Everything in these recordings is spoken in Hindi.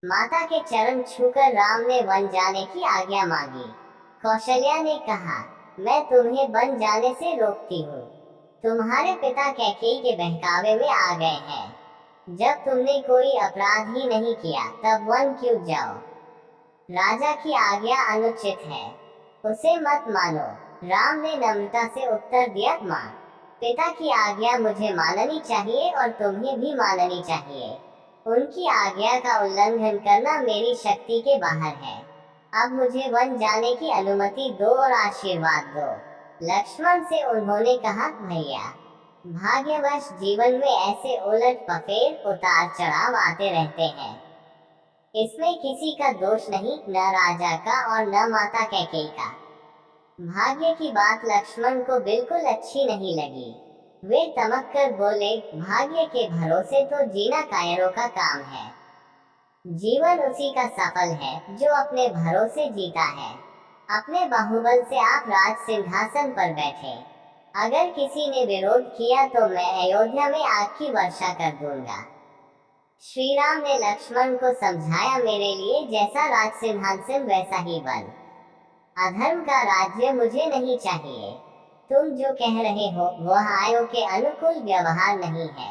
माता के चरण छूकर राम ने वन जाने की आज्ञा मांगी। कौशल्या ने कहा, मैं तुम्हें वन जाने से रोकती हूँ। तुम्हारे पिता कैकेयी के बहकावे में आ गए हैं। जब तुमने कोई अपराध ही नहीं किया तब वन क्यों जाओ? राजा की आज्ञा अनुचित है, उसे मत मानो। राम ने नम्रता से उत्तर दिया, माँ, पिता की आज्ञा मुझे माननी चाहिए और तुम्हें भी माननी चाहिए। उनकी आज्ञा का उल्लंघन करना मेरी शक्ति के बाहर है। अब मुझे वन जाने की अनुमति दो और आशीर्वाद दो। लक्ष्मण से उन्होंने कहा, भैया, भाग्यवश जीवन में ऐसे उलट पफेर उतार चढ़ाव आते रहते हैं। इसमें किसी का दोष नहीं, न राजा का और न माता कैकेयी का। भाग्य की बात लक्ष्मण को बिल्कुल अच्छी नहीं लगी। वे तमक कर बोले, भाग्य के भरोसे तो जीना कायरों का काम है। जीवन उसी का सफल है जो अपने भरोसे जीता है। अपने बाहुबल से आप राज सिंहासन पर बैठे। अगर किसी ने विरोध किया तो मैं अयोध्या में आग की वर्षा कर दूंगा। श्री राम ने लक्ष्मण को समझाया, मेरे लिए जैसा राज सिंहासन वैसा ही वन। अधर्म का राज्य मुझे नहीं चाहिए। तुम जो कह रहे हो वह आयो के अनुकूल व्यवहार नहीं है।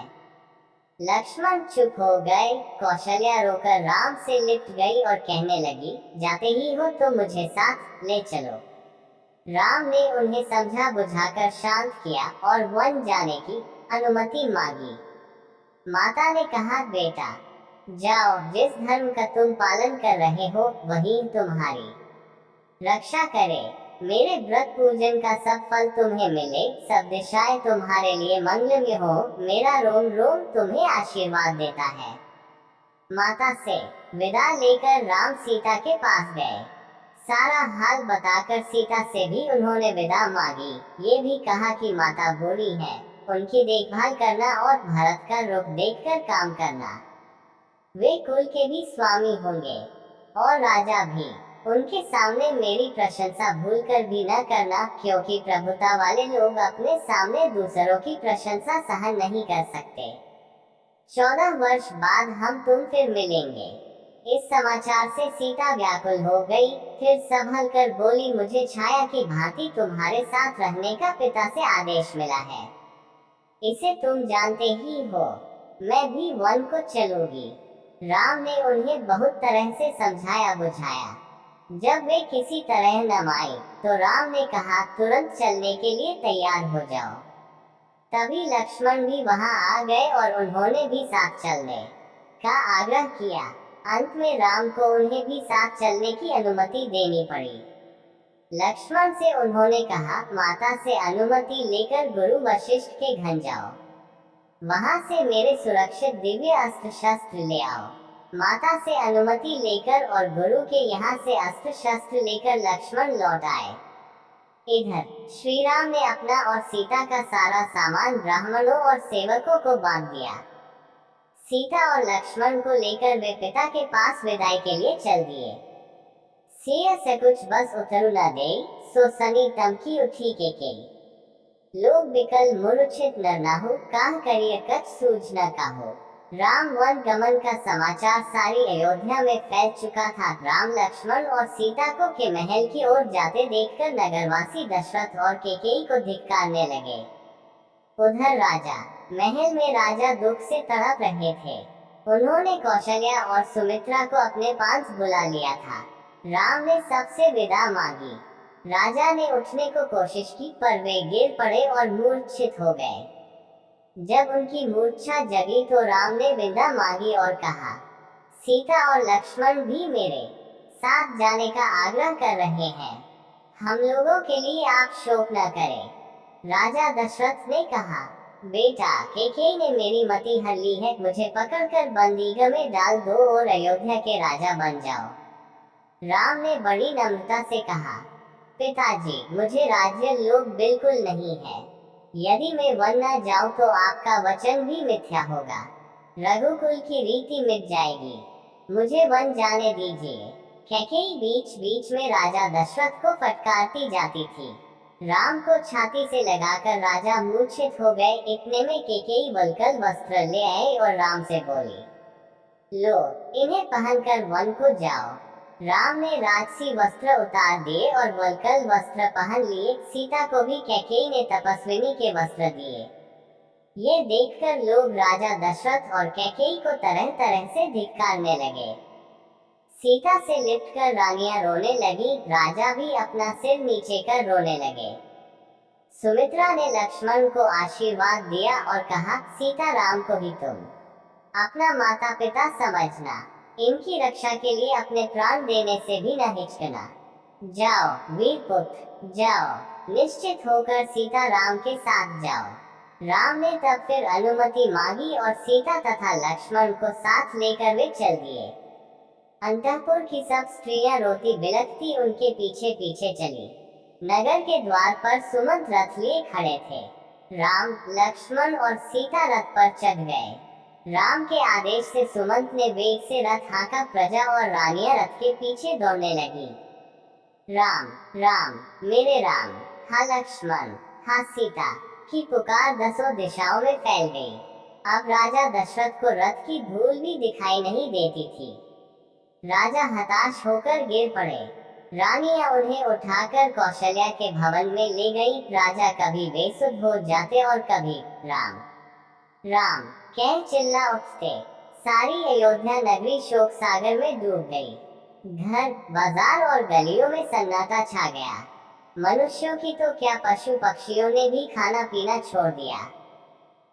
लक्ष्मण चुप हो गए। कौशल्या रोकर राम से लिपट गई और कहने लगी, जाते ही हो तो मुझे साथ ले चलो। राम ने उन्हें समझा बुझाकर शांत किया और वन जाने की अनुमति मांगी। माता ने कहा, बेटा, जाओ, जिस धर्म का तुम पालन कर रहे हो वही तुम्हारी रक्षा करे। मेरे व्रत पूजन का सब फल तुम्हें मिले, सब दिशाएं तुम्हारे लिए मंगलमय हो। मेरा रोम रोम तुम्हें आशीर्वाद देता है। माता से विदा लेकर राम सीता के पास गए। सारा हाल बताकर सीता से भी उन्होंने विदा मांगी। ये भी कहा कि माता बूढ़ी है, उनकी देखभाल करना और भरत का रुख देखकर काम करना। वे कुल के भी स्वामी होंगे और राजा भी। उनके सामने मेरी प्रशंसा भूलकर भी न करना, क्योंकि प्रभुता वाले लोग अपने सामने दूसरों की प्रशंसा सहन नहीं कर सकते। 14 वर्ष बाद हम तुम फिर मिलेंगे। इस समाचार से सीता व्याकुल हो गई। फिर संभल कर बोली, मुझे छाया की भांति तुम्हारे साथ रहने का पिता से आदेश मिला है। इसे तुम जानते ही हो। मैं भी वन को चलूंगी। राम ने उन्हें बहुत तरह से समझाया बुझाया। जब वे किसी तरह न आए तो राम ने कहा, तुरंत चलने के लिए तैयार हो जाओ। तभी लक्ष्मण भी वहां आ गए और उन्होंने भी साथ चलने का आग्रह किया। अंत में राम को उन्हें भी साथ चलने की अनुमति देनी पड़ी। लक्ष्मण से उन्होंने कहा, माता से अनुमति लेकर गुरु वशिष्ठ के घर जाओ। वहां से मेरे सुरक्षित दिव्य अस्त्र शस्त्र ले आओ। माता से अनुमति लेकर और गुरु के यहाँ से अस्त्र शस्त्र लेकर लक्ष्मण लौट आए। इधर श्री राम ने अपना और सीता का सारा सामान ब्राह्मणों और सेवकों को बांध दिया। सीता और लक्ष्मण को लेकर वे पिता के पास विदाई के लिए चल दिए। सिय से कुछ बस उतरु न दे, सो सनी तमकी उठी केकेयी। लोग बिकल मूर्छित न नाहु, काह करिय कछ सूझ न काहू। राम वन गमन का समाचार सारी अयोध्या में फैल चुका था। राम लक्ष्मण और सीता को के महल की ओर जाते देखकर नगरवासी दशरथ और केकेयी को धिक्कारने लगे। उधर राजा महल में राजा दुख से तड़प रहे थे। उन्होंने कौशल्या और सुमित्रा को अपने पास बुला लिया था। राम ने सबसे विदा मांगी। राजा ने उठने को कोशिश की पर वे गिर पड़े और मूर्छित हो गए। जब उनकी मूर्छा जगी तो राम ने विदा मांगी और कहा, सीता और लक्ष्मण भी मेरे साथ जाने का आग्रह कर रहे हैं। हम लोगों के लिए आप शोक न करें। राजा दशरथ ने कहा, बेटा, केकेयी ने मेरी मति हर ली है। मुझे पकड़कर बंदीगृह में डाल दो और अयोध्या के राजा बन जाओ। राम ने बड़ी नम्रता से कहा, पिताजी, मुझे राज्य लोभ बिल्कुल नहीं है। यदि मैं वन न जाऊं तो आपका वचन भी मिथ्या होगा। रघुकुल की रीति मिट जाएगी। मुझे वन जाने दीजिए। कैकेयी बीच बीच में राजा दशरथ को फटकारती जाती थी। राम को छाती से लगाकर राजा मूर्छित हो गए। इतने में केकेयी वल्कल वस्त्र ले आए और राम से बोली, लो, इन्हें पहनकर वन को जाओ। राम ने राजसी वस्त्र उतार दिए और वल्कल वस्त्र पहन लिए। सीता को भी कैकेयी ने तपस्विनी के वस्त्र दिए। ये देखकर लोग राजा दशरथ और कैकेयी को तरह तरह से धिक्कारने लगे। सीता से लिपटकर रानियां रोने लगी। राजा भी अपना सिर नीचे कर रोने लगे। सुमित्रा ने लक्ष्मण को आशीर्वाद दिया और कहा, सीता राम को ही तुम अपना माता पिता समझना। इनकी रक्षा के लिए अपने प्राण देने से भी न हिचकना। जाओ वीर पुत्र, जाओ, निश्चित होकर सीता राम के साथ जाओ। राम ने तब फिर अनुमति मांगी और सीता तथा लक्ष्मण को साथ लेकर वे चल दिए। अंतःपुर की सब स्त्रियां रोती बिलखती उनके पीछे पीछे चली। नगर के द्वार पर सुमंत रथ लिए खड़े थे। राम, लक्ष्मण और सीता रथ पर चढ़ गए। राम के आदेश से सुमंत ने वेग से रथ हाँका। प्रजा और रानियां रथ के पीछे दौड़ने लगी। राम राम, मेरे राम, हा लक्ष्मण, हा सीता की पुकार दसों दिशाओं में फैल गई। अब राजा दशरथ को रथ की धूल भी दिखाई नहीं देती थी। राजा हताश होकर गिर पड़े। रानियां उन्हें उठाकर कौशल्या के भवन में ले गई। राजा कभी बेसुध हो जाते और कभी राम राम कह चिल्ला उठते। सारी अयोध्या नगरी शोक सागर में डूब गई। घर, बाजार और गलियों में सन्नाटा छा गया। मनुष्यों की तो क्या, पशु पक्षियों ने भी खाना पीना छोड़ दिया।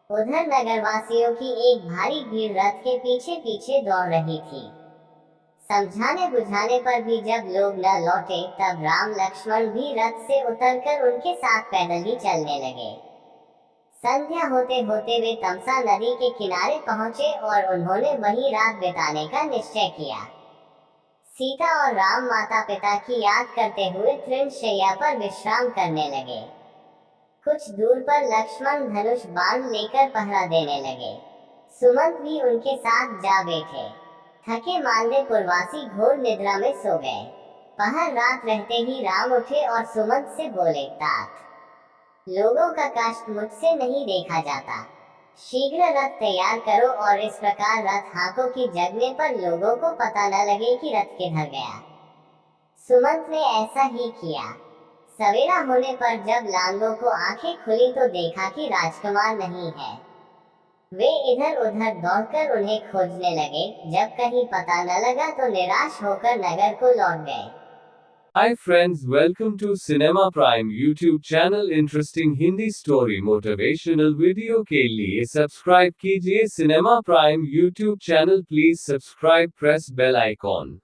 उधर नगरवासियों की एक भारी भीड़ रथ के पीछे पीछे दौड़ रही थी। समझाने बुझाने पर भी जब लोग न लौटे, तब राम लक्ष्मण भी रथ से उतरकर उनके साथ पैदल ही चलने लगे। संध्या होते होते वे तमसा नदी के किनारे पहुंचे और उन्होंने वहीं रात बिताने का निश्चय किया। सीता और राम माता पिता की याद करते हुए तृणशैया पर विश्राम करने लगे। कुछ दूर पर लक्ष्मण धनुष बाण लेकर पहरा देने लगे। सुमंत भी उनके साथ जा बैठे। थके मांदे पुरवासी घोर निद्रा में सो गए। पहर रात रहते ही राम उठे और सुमंत से बोले, तात, लोगों का कष्ट मुझसे नहीं देखा जाता। शीघ्र रथ तैयार करो और इस प्रकार रथ हाँको कि जगने पर लोगों को पता न लगे कि रथ किधर गया। सुमंत ने ऐसा ही किया। सवेरा होने पर जब लांगों को आंखें खुली तो देखा कि राजकुमार नहीं है। वे इधर उधर दौड़कर उन्हें खोजने लगे। जब कहीं पता न लगा तो निराश होकर नगर को लौट गए। Hi friends, welcome to Cinema Prime YouTube channel। Interesting Hindi story motivational video के लिए सब्सक्राइब कीजिए Cinema Prime YouTube channel. Please subscribe, press bell icon.